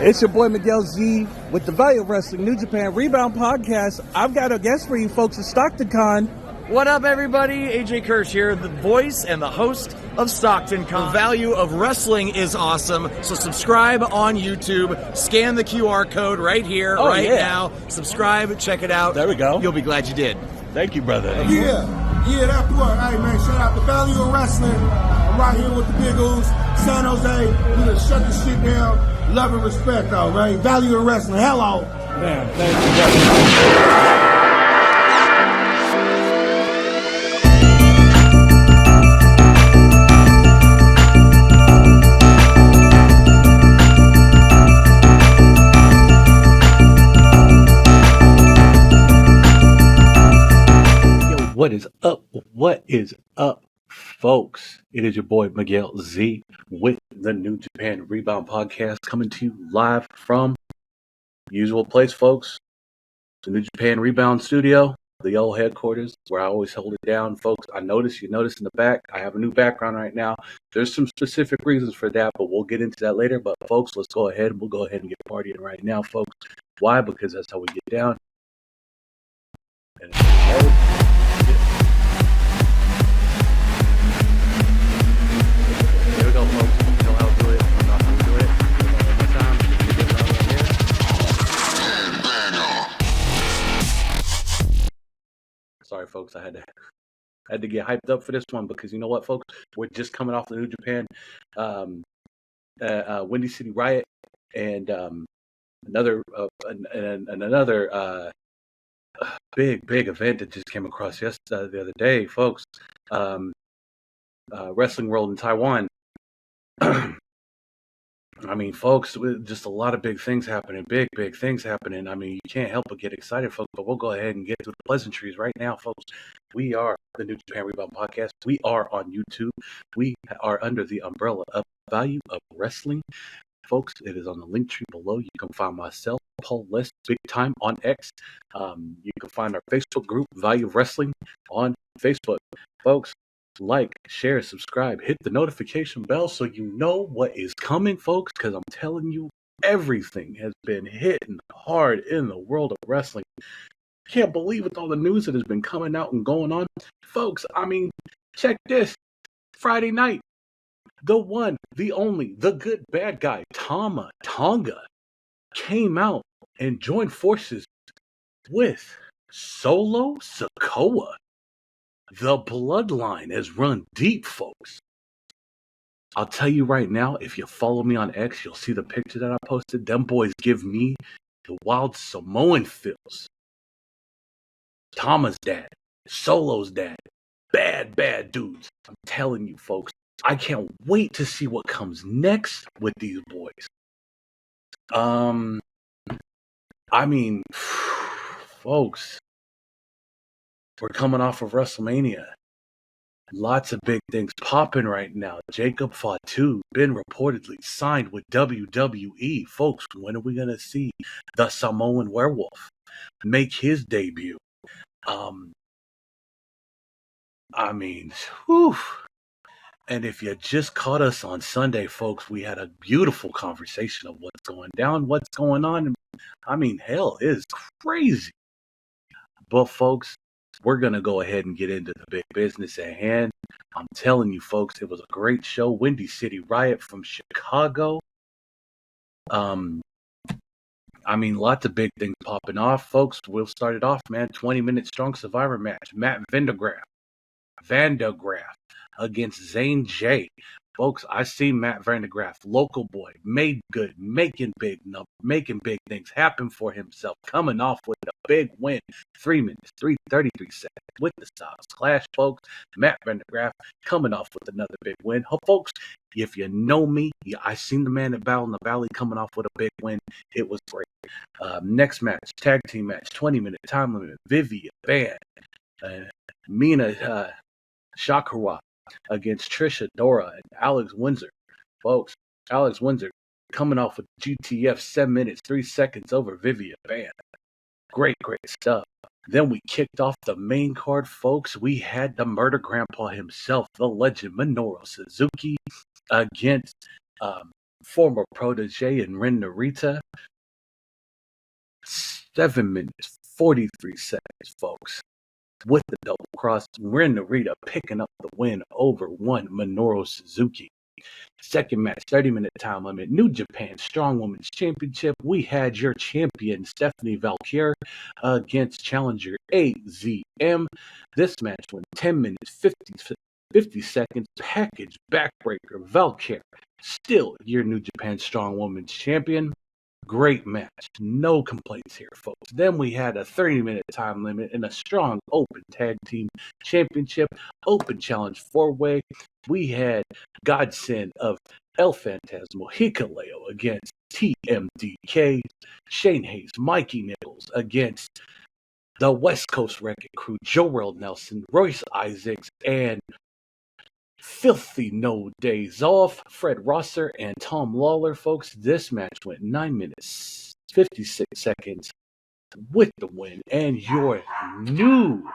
It's your boy Miguel Z with the Value of Wrestling New Japan Rebound podcast. I've got a guest for you folks at StocktonCon. What up, everybody? AJ Kirsch here, the voice and the host of StocktonCon. The value of wrestling is awesome, so subscribe on YouTube. Scan the QR code right here, now. Subscribe, check it out. There we go. You'll be glad you did. Thank you, brother. Yeah, that part. Hey, man, shout out to Value of Wrestling. I'm right here with the Big O's, San Jose. We gonna shut this shit down. Love and respect, though, right? Value of Wrestling. Hello. Man, thank you. What is up? What is up, folks? It is your boy Miguel Z with the New Japan Rebound podcast coming to you live from usual place, folks. The New Japan Rebound studio, the old headquarters where I always hold it down, folks. You notice in the back, I have a new background right now. There's some specific reasons for that, but we'll get into that later. But folks, let's go ahead. We'll go ahead and get partying right now, folks. Why? Because that's how we get down. And here we go, folks. You know how to do it. I'm not going to do it. One more time. Get it here. Sorry, folks. I had to get hyped up for this one because you know what, folks? We're just coming off the New Japan Windy City Riot and another big event that just came across the other day, folks. Wrestling World in Taiwan. I mean, folks, just a lot of big things happening. Big things happening. I mean, you can't help but get excited, folks. But we'll go ahead and get to the pleasantries right now, folks. We are the New Japan Rebound podcast. We are on YouTube. We are under the umbrella of Value of Wrestling. Folks, it is on the link tree below. You can find myself, Paul List, Big Time on X. You can find our Facebook group, Value of Wrestling, on Facebook. Folks, like, share, subscribe, hit the notification bell so you know what is coming, folks, because I'm telling you, everything has been hitting hard in the world of wrestling. Can't believe with all the news that has been coming out and going on. Folks, I mean, check this. Friday night, the one, the only, the good bad guy, Tama Tonga, came out and joined forces with Solo Sikoa. The bloodline has run deep, folks. I'll tell you right now, if you follow me on X, you'll see the picture that I posted. Them boys give me the wild Samoan feels. Tama's dad, Solo's dad, bad dudes. I'm telling you, folks, I can't wait to see what comes next with these boys. I mean, folks, we're coming off of WrestleMania. Lots of big things popping right now. Jacob Fatu been reportedly signed with WWE. Folks, when are we going to see the Samoan Werewolf make his debut? I mean, whew. And if you just caught us on Sunday, folks, we had a beautiful conversation of what's going down, what's going on. I mean, hell is crazy. But, folks, we're going to go ahead and get into the big business at hand. I'm telling you, folks, it was a great show. Windy City Riot from Chicago. I mean, lots of big things popping off, folks. We'll start it off, man. 20-minute strong survivor match. Matt Vandergraaf against Zane J. Folks, I see Matt Vandergraaf, local boy, made good, making big things happen for himself, coming off with a big win. 3 minutes, 33 seconds with the Styles Clash, folks. Matt Vandergraaf coming off with another big win. Folks, if you know me, I seen the man at Battle in the Valley coming off with a big win. It was great. Next match, tag team match, 20-minute time limit. Vivian Van, Mina Shakura against Trisha Dora and Alex Windsor. Folks, Alex Windsor coming off with GTF 7 minutes, 3 seconds over Vivian Van. Great stuff. Then we kicked off the main card, folks. We had the murder grandpa himself, the legend Minoru Suzuki, against former protege in Ren Narita. 7 minutes, 43 seconds, folks. With the double cross, Ren Narita picking up the win over one Minoru Suzuki. Second match, 30-minute time limit, New Japan Strong Women's Championship. We had your champion, Stephanie Valkyrie, against challenger AZM. This match went 10 minutes, 50 seconds. Package backbreaker, Valkyrie, still your New Japan Strong Women's Champion. Great match. No complaints here, folks. Then we had a 30-minute time limit in a strong open tag team championship, open challenge 4-way. We had Godsend of El Phantasmo Hikuleo against TMDK, Shane Hayes, Mikey Nichols against the West Coast Wrecking Crew, Joel Nelson, Royce Isaacs, and Filthy No Days Off, Fred Rosser and Tom Lawler, folks. This match went 9 minutes, 56 seconds with the win. And your new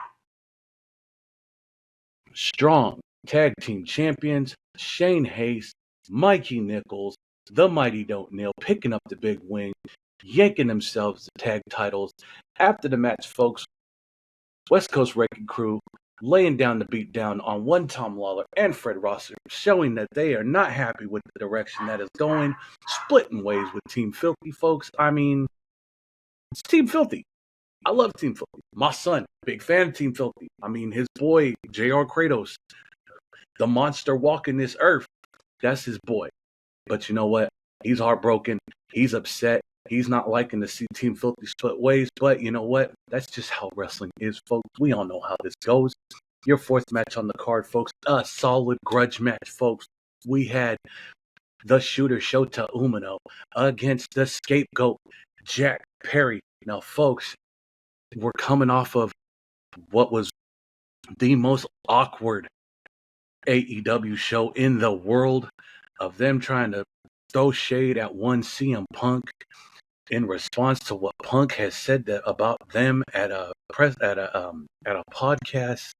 strong tag team champions, Shane Hayes, Mikey Nichols, the Mighty Don't Kneel, picking up the big win, yanking themselves the tag titles. After the match, folks, West Coast Wrecking Crew laying down the beat down on one Tom Lawler and Fred Rosser, showing that they are not happy with the direction that is going, splitting ways with Team Filthy, folks. I mean, it's Team Filthy. I love Team Filthy. My son, big fan of Team Filthy. I mean, his boy, J.R. Kratos, the monster walking this earth, that's his boy. But you know what? He's heartbroken. He's upset. He's not liking to see Team Filthy split ways, but you know what? That's just how wrestling is, folks. We all know how this goes. Your fourth match on the card, folks, a solid grudge match, folks. We had the shooter Shota Umino against the scapegoat Jack Perry. Now, folks, we're coming off of what was the most awkward AEW show in the world, of them trying to throw shade at one CM Punk in response to what Punk has said about them at a podcast.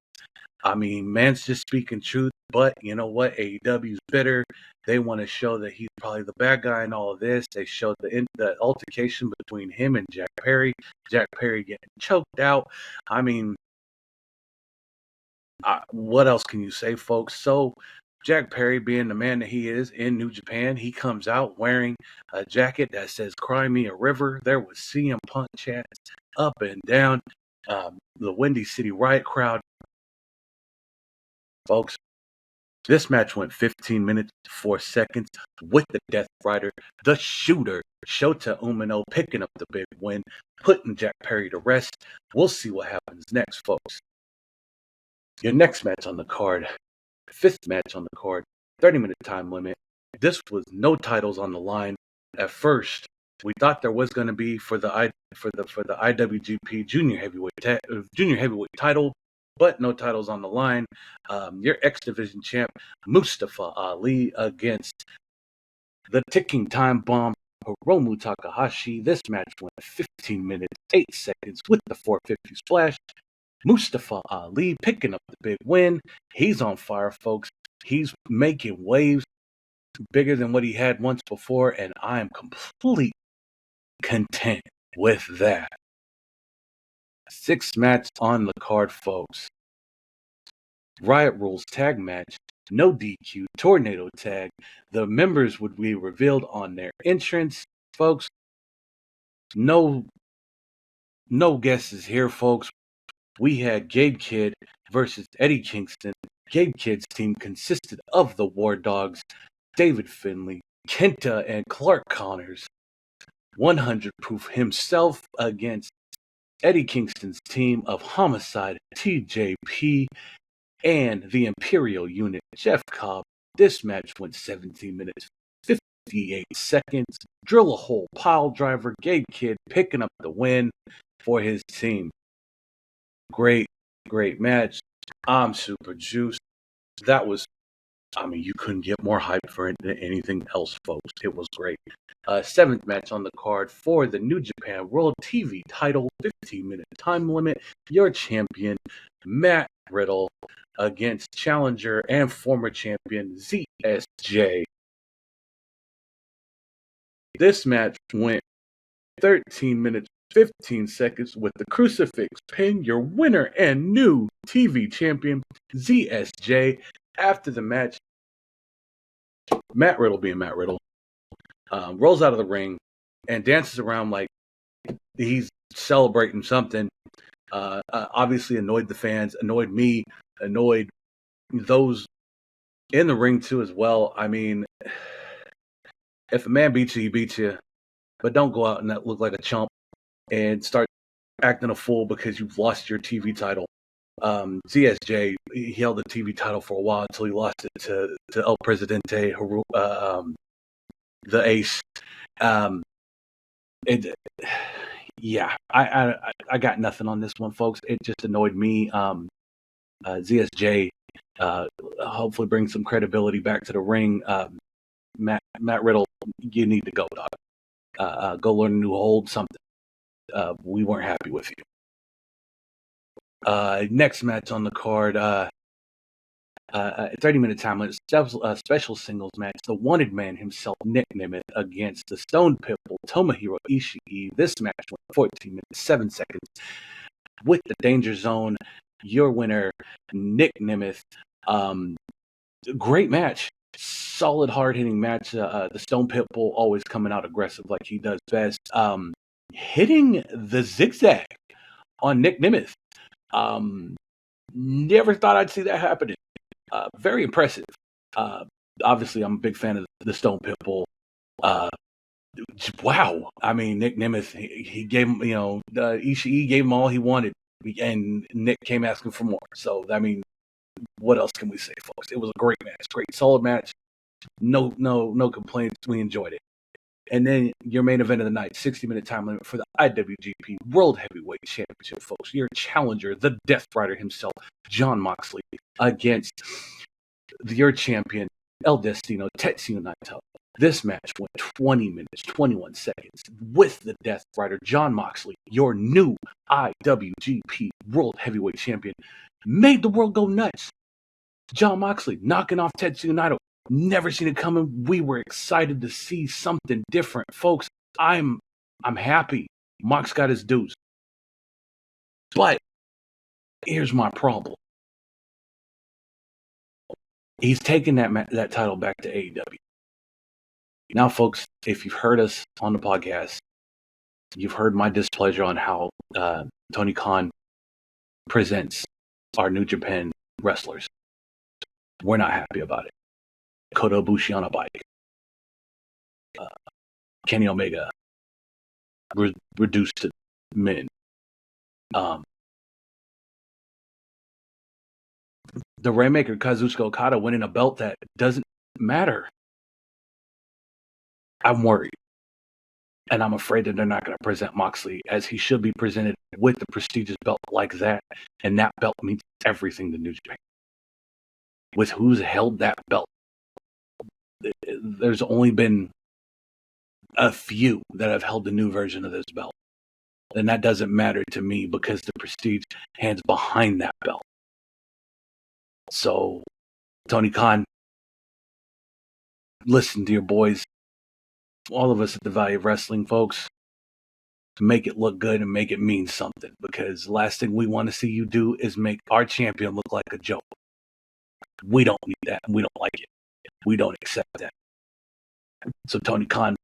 I mean, man's just speaking truth, but you know what? AEW's bitter. They want to show that he's probably the bad guy in all of this. They showed the altercation between him and Jack Perry. Jack Perry getting choked out. I mean, what else can you say, folks? So Jack Perry, being the man that he is in New Japan, he comes out wearing a jacket that says "Cry Me a River." There was CM Punk chants up and down the Windy City Riot crowd. Folks, this match went 15 minutes, 4 seconds with the Death Rider, the shooter, Shota Umino, picking up the big win, putting Jack Perry to rest. We'll see what happens next, folks. Your next match on the card, fifth match on the card, 30-minute time limit. This was no titles on the line. At first, we thought there was going to be for the IWGP Junior Heavyweight title, but no titles on the line. Your X Division champ Mustafa Ali against the ticking time bomb Hiromu Takahashi. This match went 15 minutes, 8 seconds with the 450 splash. Mustafa Ali picking up the big win. He's on fire, folks. He's making waves bigger than what he had once before, and I am completely content with that. Sixth match on the card, folks. Riot Rules tag match, no DQ, tornado tag. The members would be revealed on their entrance, folks. No guesses here, folks. We had Gabe Kidd versus Eddie Kingston. Gabe Kidd's team consisted of the War Dogs, David Finlay, Kenta, and Clark Connors. 100 Proof himself against Eddie Kingston's team of Homicide, TJP, and the Imperial Unit, Jeff Cobb. This match went 17 minutes, 58 seconds. Drill a hole pile driver, Gabe Kidd picking up the win for his team. Great match. I'm super juiced. That was, you couldn't get more hype for it than anything else, folks. It was great. Seventh match on the card for the New Japan World TV title, 15-minute time limit. Your champion, Matt Riddle, against challenger and former champion ZSJ. This match went 13 minutes, 15 seconds with the crucifix pin. Your winner and new TV champion, ZSJ. After the match, Matt Riddle being Matt Riddle, rolls out of the ring and dances around like he's celebrating something. Obviously annoyed the fans, annoyed me, annoyed those in the ring too as well. I mean, if a man beats you, he beats you. But don't go out and look like a chump and start acting a fool because you've lost your TV title. ZSJ, he held the TV title for a while until he lost it to El Presidente, the Ace. Yeah, I got nothing on this one, folks. It just annoyed me. ZSJ hopefully bring some credibility back to the ring. Matt Riddle, you need to go, dog. Go learn a new hold, something. We weren't happy with you. Next match on the card, 30-minute time limit, special singles match. The wanted man himself, Nick Nemeth, against the Stone Pitbull, Tomohiro Ishii. This match went 14 minutes, 7 seconds. With the Danger Zone, your winner, Nick Nemeth. Great match. Solid, hard-hitting match. The Stone Pitbull always coming out aggressive like he does best. Hitting the zigzag on Nick Nemeth. Never thought I'd see that happening. Very impressive. Obviously, I'm a big fan of the Stone Pitbull. Wow. I mean, Nick Nemeth, he gave him, Ishii gave him all he wanted, and Nick came asking for more. So, I mean, what else can we say, folks? It was a great match, great solid match. No complaints. We enjoyed it. And then your main event of the night, 60-minute time limit for the IWGP World Heavyweight Championship, folks. Your challenger, the Death Rider himself, Jon Moxley, against your champion, El Destino, Tetsuya Naito. This match went 20 minutes, 21 seconds with the Death Rider, Jon Moxley, your new IWGP World Heavyweight Champion, made the world go nuts. Jon Moxley knocking off Tetsuya Naito. Never seen it coming. We were excited to see something different. Folks, I'm happy. Mox got his dues. But here's my problem. He's taking that title back to AEW. Now, folks, if you've heard us on the podcast, you've heard my displeasure on how Tony Khan presents our New Japan wrestlers. We're not happy about it. Kota Ibushi on a bike. Kenny Omega reduced to men. The Rainmaker Kazuchika Okada winning a belt that doesn't matter. I'm worried. And I'm afraid that they're not going to present Moxley as he should be presented with the prestigious belt like that. And that belt means everything to New Japan. With who's held that belt, there's only been a few that have held the new version of this belt. And that doesn't matter to me because the prestige hands behind that belt. So, Tony Khan, listen to your boys. All of us at the Value of Wrestling, folks. Make it look good and make it mean something. Because the last thing we want to see you do is make our champion look like a joke. We don't need that. We don't like it. We don't accept that. So Tony Khan,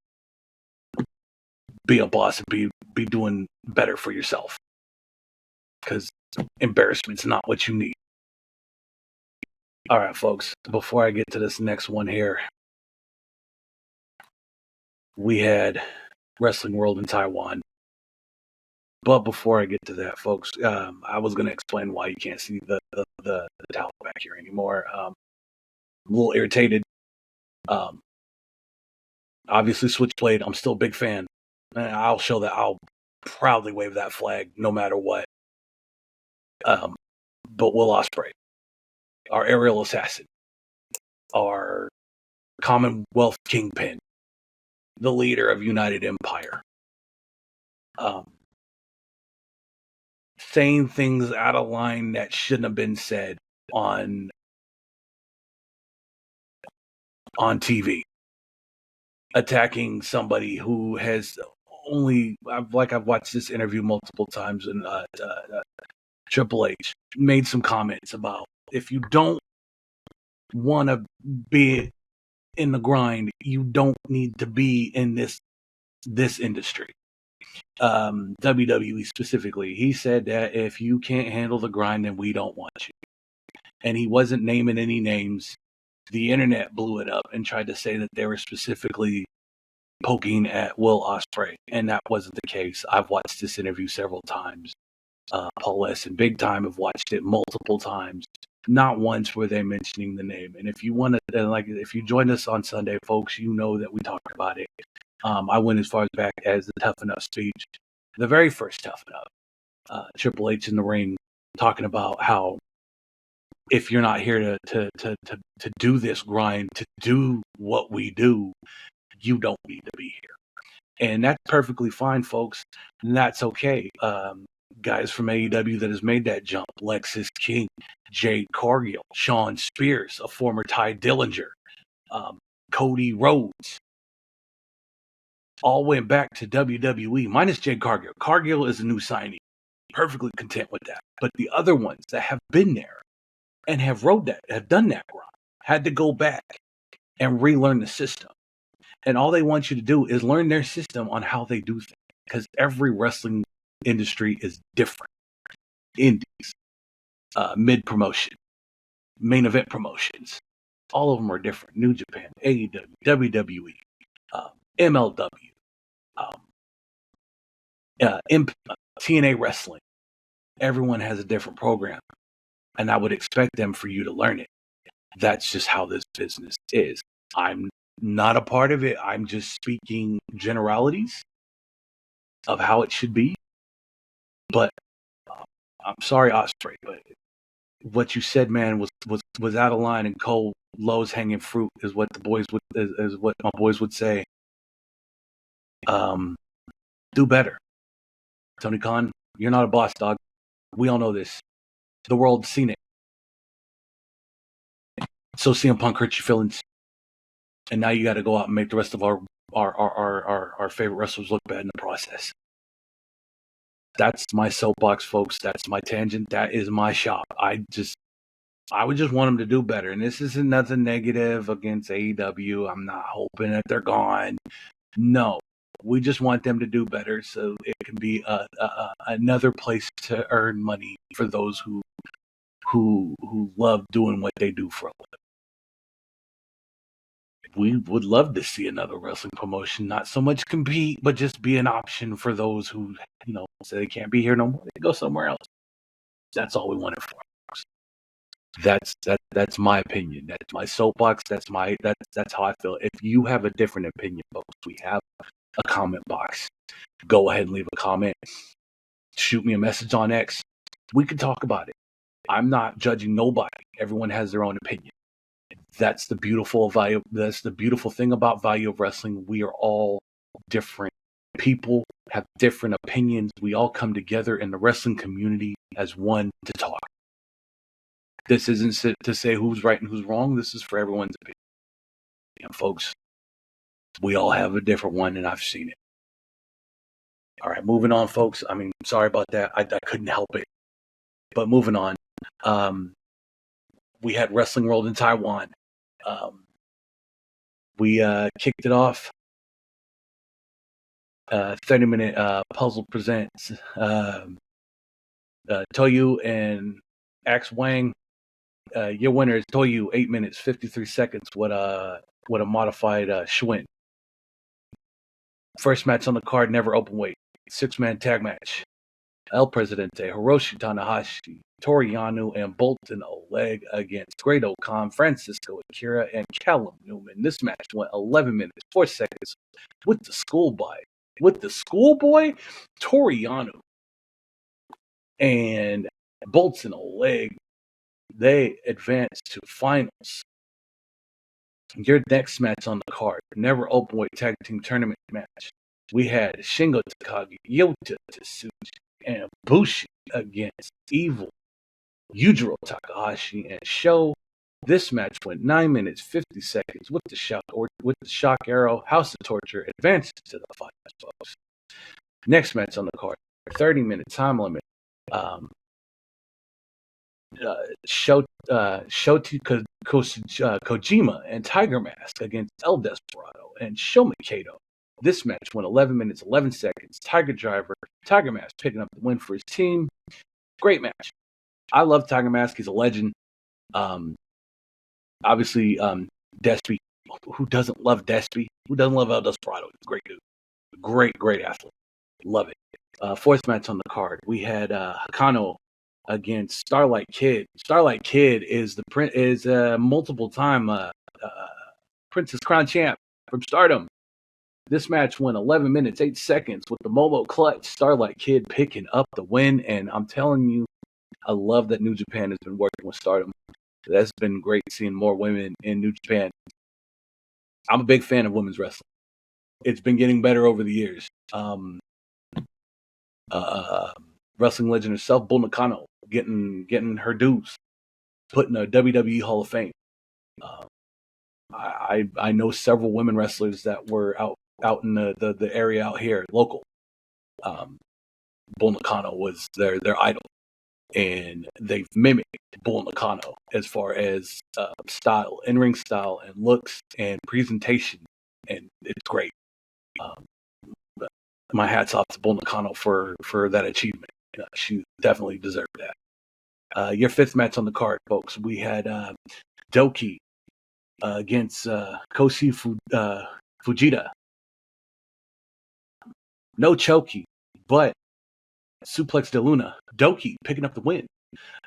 be a boss and be doing better for yourself. Because embarrassment's not what you need. All right, folks. Before I get to this next one here, we had Wrestling World in Taiwan. But before I get to that, folks, I was going to explain why you can't see the towel back here anymore. I'm a little irritated. Obviously, Switchblade, I'm still a big fan. I'll show that. I'll proudly wave that flag no matter what. But Will Ospreay, our aerial assassin, our Commonwealth kingpin, the leader of United Empire, saying things out of line that shouldn't have been said on TV. attacking somebody who has I've watched this interview multiple times, and Triple H made some comments about if you don't want to be in the grind, you don't need to be in this industry. WWE specifically, he said that if you can't handle the grind, then we don't want you. And he wasn't naming any names. The internet blew it up and tried to say that they were specifically poking at Will Ospreay, and that wasn't the case. I've watched this interview several times. Paul S. and Big Time have watched it multiple times. Not once were they mentioning the name. And if you want to, if you joined us on Sunday, folks, you know that we talked about it. I went as far as back as the Tough Enough speech, the very first Tough Enough. Triple H in the ring talking about how if you're not here to do this grind, to do what we do, you don't need to be here. And that's perfectly fine, folks. And that's okay. Guys from AEW that has made that jump, Lexis King, Jade Cargill, Sean Spears, a former Ty Dillinger, Cody Rhodes, all went back to WWE, minus Jade Cargill. Cargill is a new signing. Perfectly content with that. But the other ones that have been there and have done that grind, had to go back and relearn the system. And all they want you to do is learn their system on how they do things. Because every wrestling industry is different. Indies, mid-promotion, main event promotions. All of them are different. New Japan, AEW, WWE, MLW, TNA Wrestling. Everyone has a different program. And I would expect them for you to learn it. That's just how this business is. I'm not a part of it. I'm just speaking generalities of how it should be. But I'm sorry, Ospreay, but what you said, man, was out of line and cold. Low's hanging fruit is what is what my boys would say. Do better, Tony Khan. You're not a boss, dog. We all know this. The world's seen it. So CM Punk hurt your feelings, and now you got to go out and make the rest of our favorite wrestlers look bad in the process. That's my soapbox, folks. That's my tangent. That is my shop. I would just want them to do better. And this isn't nothing negative against AEW. I'm not hoping that they're gone. No, we just want them to do better so it can be another place to earn money for those who love doing what they do for a living. We would love to see another wrestling promotion, not so much compete, but just be an option for those who, say they can't be here no more. They go somewhere else. That's all we want it for. That's my opinion. That's my soapbox. That's how I feel. If you have a different opinion, folks, we have a comment box. Go ahead and leave a comment. Shoot me a message on X. We can talk about it. I'm not judging nobody. Everyone has their own opinion. That's the beautiful value. That's the beautiful thing about Value of Wrestling. We are all different. People have different opinions. We all come together in the wrestling community as one to talk. This isn't to say who's right and who's wrong. This is for everyone's opinion. And folks, we all have a different one, and I've seen it. All right, moving on, folks. I mean, sorry about that. I couldn't help it. But moving on. We had Wrestling World in Taiwan. We kicked it off. 30-minute puzzle presents Toyu and Axe Wang. Your winner is Toyu, 8 minutes, 53 seconds with a modified Schwinn. First match on the card, never open weight. 6-man tag match. El Presidente, Hiroshi Tanahashi, Toru Yano, and Bolton Oleg against Great Khan, Francisco Akira, and Callum Newman. This match went 11 minutes, 4 seconds with the schoolboy, Toru Yano, and Bolton Oleg. They advanced to finals. Your next match on the card, never open weight tag team tournament match. We had Shingo Takagi, Yota Tsuji, and Bushi against Evil, Yujiro Takahashi, and Sho This match went 9 minutes 50 seconds with the shock arrow. House of Torture advances to the finals, folks. Next match on the card, 30-minute time limit. Shoti Kojima and Tiger Mask against El Desperado and Sho Mikado. This match went 11 minutes 11 seconds. Tiger Mask picking up the win for his team. Great match. I love Tiger Mask. He's a legend. Obviously, Despy. Who doesn't love Despy? Who doesn't love El Desperado? He's a great dude. Great athlete. Love it. Fourth match on the card, we had Hakano against Starlight Kid. Starlight Kid is multiple time Princess Crown champ from Stardom. This match went 11 minutes 8 seconds with the Momo clutch. Starlight Kid picking up the win, and I'm telling you, I love that New Japan has been working with Stardom. That's been great seeing more women in New Japan. I'm a big fan of women's wrestling. It's been getting better over the years. Wrestling legend herself, Bull Nakano, getting her dues, putting a WWE Hall of Fame. I know several women wrestlers that were out in the area out here, local. Bull Nakano was their idol, and they've mimicked Bull Nakano as far as style, in-ring style, and looks and presentation, and it's great. My hat's off to Bull Nakano for that achievement. She definitely deserved that. Your fifth match on the card, folks, we had Doki against Koshi Fujita. No chokey, but suplex de Luna. Doki picking up the win.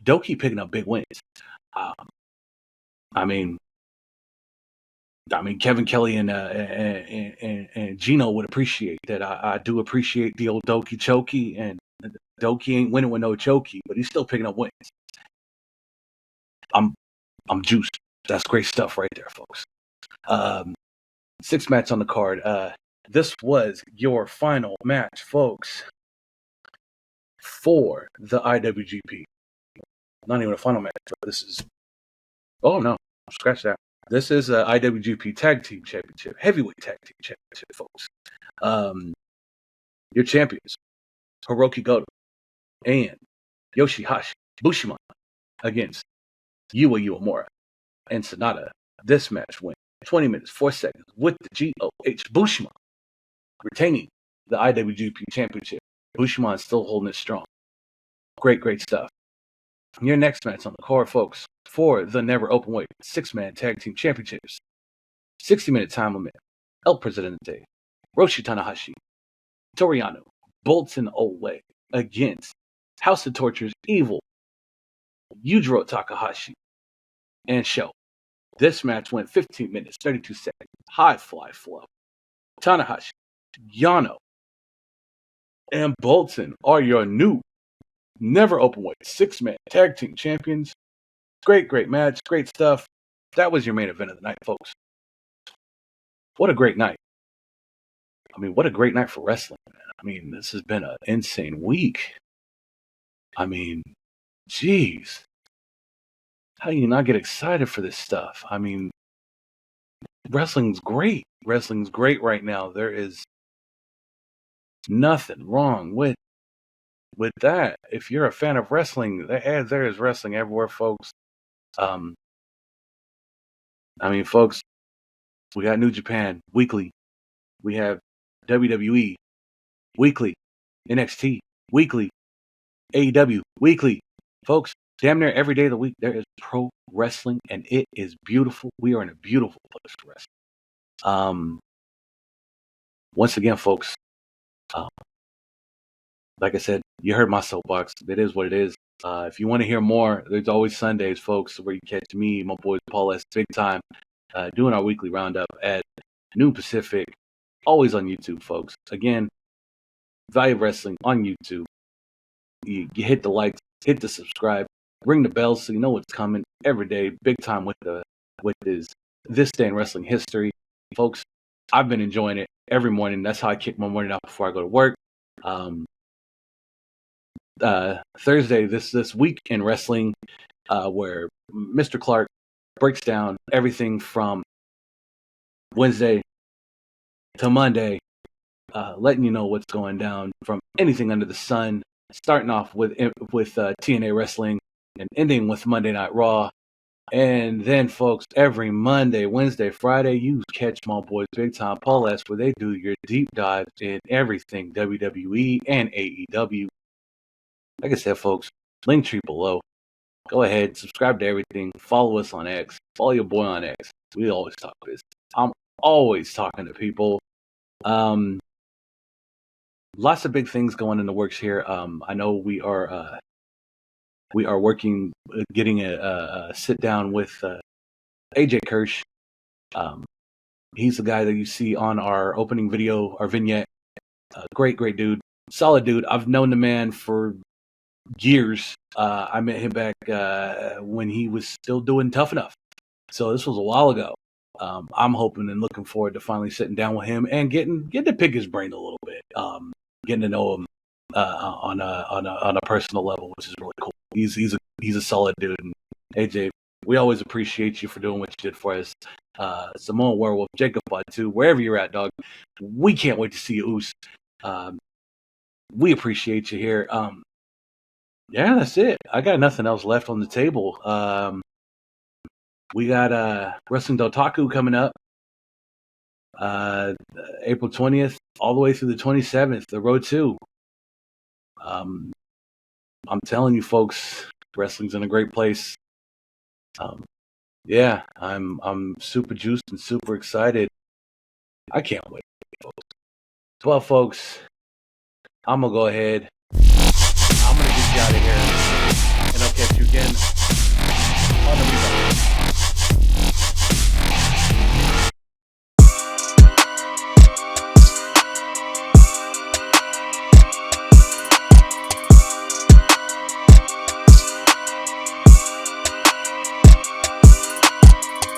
Doki picking up big wins. I mean, Kevin Kelly and Gino would appreciate that. I do appreciate the old Doki chokey, and Doki ain't winning with no chokey, but he's still picking up wins. I'm juiced. That's great stuff right there, folks. Sixth match on the card. This was your final match, folks, for the IWGP. Not even a final match, but this is... Oh, no. Scratch that. This is a IWGP Tag Team Championship, Heavyweight Tag Team Championship, folks. Your champions, Hiroki Goto and Yoshihashi Bushima against Yua Uemura and Sonata. This match went 20 minutes 4 seconds with the GOH Bushima retaining the IWGP Championship. Bushima is still holding it strong. Great stuff. Your next match on the card, folks, for the Never Openweight 6-man Tag Team Championships. 60-minute time limit. El Presidente, Roshi Tanahashi, Toriano, Bolton Ole against House of Torture's Evil, Yujiro Takahashi, and Show. This match went 15 minutes, 32 seconds. High fly flow. Tanahashi, Yano, and Bolton are your new Never Openweight 6-man Tag Team Champions. Great match. Great stuff. That was your main event of the night, folks. What a great night. I mean, what a great night for wrestling, man. I mean, this has been an insane week. I mean, geez. How do you not get excited for this stuff? I mean, wrestling's great. Wrestling's great right now. There is nothing wrong with that. If you're a fan of wrestling, there is wrestling everywhere, folks. I mean, folks, we got New Japan weekly. We have WWE weekly, NXT weekly, AEW weekly. Folks, damn near every day of the week there is pro wrestling, and it is beautiful. We are in a beautiful place for wrestling. Once again, folks, like I said, you heard my soapbox. It is what it is. If you want to hear more, there's always Sundays, folks, where you catch me, my boys, Paul S. Big Time, doing our weekly roundup at noon Pacific, always on YouTube, folks. Again, Value of Wrestling on YouTube. You hit the likes, hit the subscribe, ring the bell so you know what's coming every day. Big Time with this day in wrestling history, folks. I've been enjoying it every morning. That's how I kick my morning out before I go to work. Thursday this week in wrestling, where Mr. Clark breaks down everything from Wednesday to Monday, letting you know what's going down from anything under the sun, starting off with TNA Wrestling and ending with Monday Night Raw. And then, folks, every Monday, Wednesday, Friday, you catch my boys Big Time Paul where they do your deep dive in everything WWE and AEW. Like I said, folks, link tree below. Go ahead, subscribe to everything. Follow us on X. Follow your boy on X. We always talk business. I'm always talking to people. Lots of big things going in the works here. I know we are working, getting a sit down with AJ Kirsch. He's the guy that you see on our opening video, our vignette. Great dude, solid dude. I've known the man for years. I met him back when he was still doing Tough Enough, so this was a while ago. I'm hoping and looking forward to finally sitting down with him and getting to pick his brain a little bit, getting to know him on a personal level, which is really cool. He's a solid dude. And AJ, we always appreciate you for doing what you did for us. Samoan Werewolf, Jacob too, wherever you're at, dog. We can't wait to see you, Oos. We appreciate you here. Yeah, that's it. I got nothing else left on the table. We got Wrestling Dotaku coming up April 20th all the way through the 27th, the Road 2. I'm telling you, folks, wrestling's in a great place. Yeah, I'm super juiced and super excited. I can't wait, folks. Well, folks, I'm gonna go ahead. I'm gonna get you out of here, and I'll catch you again on the Rebound.